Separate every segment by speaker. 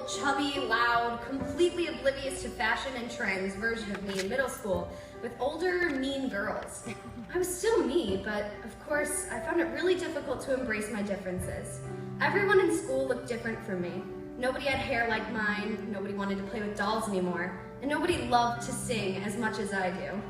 Speaker 1: typical chubby, loud, completely oblivious to fashion and trends version of me in middle school with older, mean girls. I was still me, but of course, I found it really difficult to embrace my differences. Everyone in school looked different from me. Nobody had hair like mine, nobody wanted to play with dolls anymore, and nobody loved to sing as much as I do.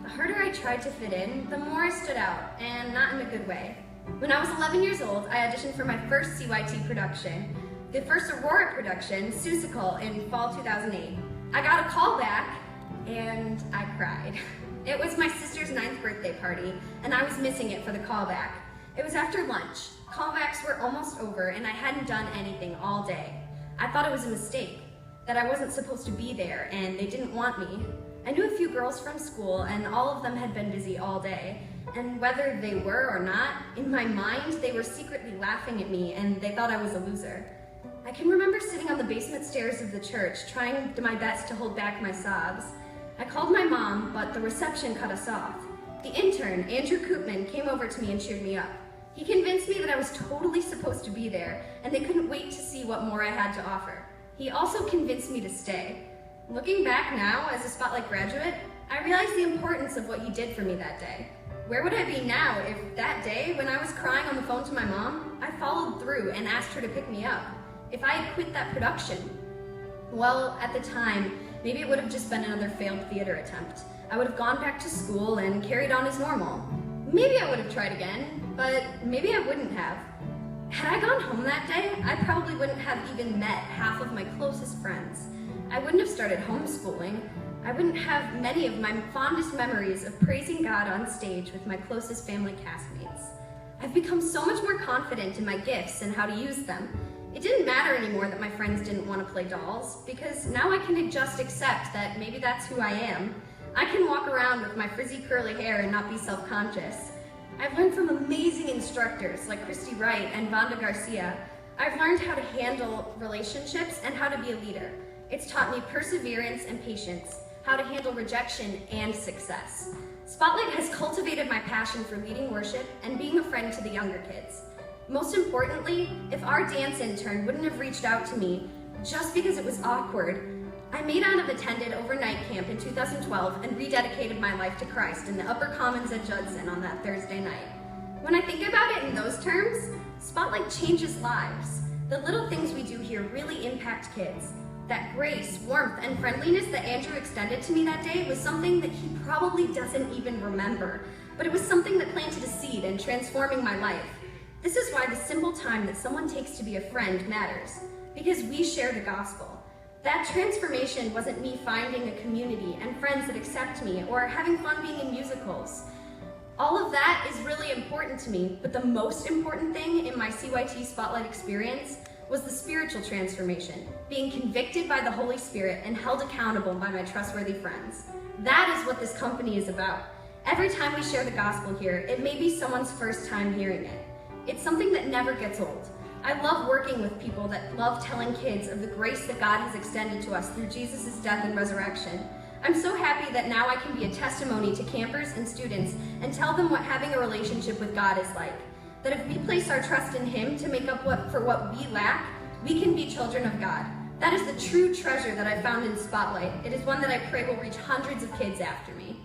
Speaker 1: The harder I tried to fit in, the more I stood out, and not in a good way. When I was 11 years old, I auditioned for my first CYT production, the first Aurora production, Seussical, in fall 2008. I got a call back, and I cried. It was my sister's 9th birthday party, and I was missing it for the callback. It was after lunch. Callbacks were almost over, and I hadn't done anything all day. I thought it was a mistake, that I wasn't supposed to be there, and they didn't want me. I knew a few girls from school, and all of them had been busy all day. And whether they were or not, in my mind, they were secretly laughing at me, and they thought I was a loser. I can remember sitting on the basement stairs of the church, trying my best to hold back my sobs. I called my mom, but the reception cut us off. The intern, Andrew Koopman, came over to me and cheered me up. He convinced me that I was totally supposed to be there, and they couldn't wait to see what more I had to offer. He also convinced me to stay. Looking back now, as a Spotlight graduate, I realized the importance of what he did for me that day. Where would I be now if that day, when I was crying on the phone to my mom, I followed through and asked her to pick me up? If I had quit that production? Well, at the time, maybe it would have just been another failed theater attempt. I would have gone back to school and carried on as normal. Maybe I would have tried again, but maybe I wouldn't have. Had I gone home that day, I probably wouldn't have even met half of my closest friends. I wouldn't have started homeschooling. I wouldn't have many of my fondest memories of praising God on stage with my closest family castmates. I've become so much more confident in my gifts and how to use them. It didn't matter anymore that my friends didn't want to play dolls, because now I can just accept that maybe that's who I am. I can walk around with my frizzy curly hair and not be self-conscious. I've learned from amazing instructors like Christy Wright and Vonda Garcia. I've learned how to handle relationships and how to be a leader. It's taught me perseverance and patience, how to handle rejection and success. Spotlight has cultivated my passion for leading worship and being a friend to the younger kids. Most importantly, if our dance intern wouldn't have reached out to me just because it was awkward, I may not have attended overnight camp in 2012 and rededicated my life to Christ in the Upper Commons at Judson on that Thursday night. When I think about it in those terms, Spotlight changes lives. The little things we do here really impact kids. That grace, warmth, and friendliness that Andrew extended to me that day was something that he probably doesn't even remember, but it was something that planted a seed in transforming my life. This is why the simple time that someone takes to be a friend matters, because we share the gospel. That transformation wasn't me finding a community and friends that accept me or having fun being in musicals. All of that is really important to me, but the most important thing in my CYT Spotlight experience was the spiritual transformation, being convicted by the Holy Spirit and held accountable by my trustworthy friends. That is what this company is about. Every time we share the gospel here, it may be someone's first time hearing it. It's something that never gets old. I love working with people that love telling kids of the grace that God has extended to us through Jesus' death and resurrection. I'm so happy that now I can be a testimony to campers and students and tell them what having a relationship with God is like. That if we place our trust in Him to make up for what we lack, we can be children of God. That is the true treasure that I found in Spotlight. It is one that I pray will reach hundreds of kids after me.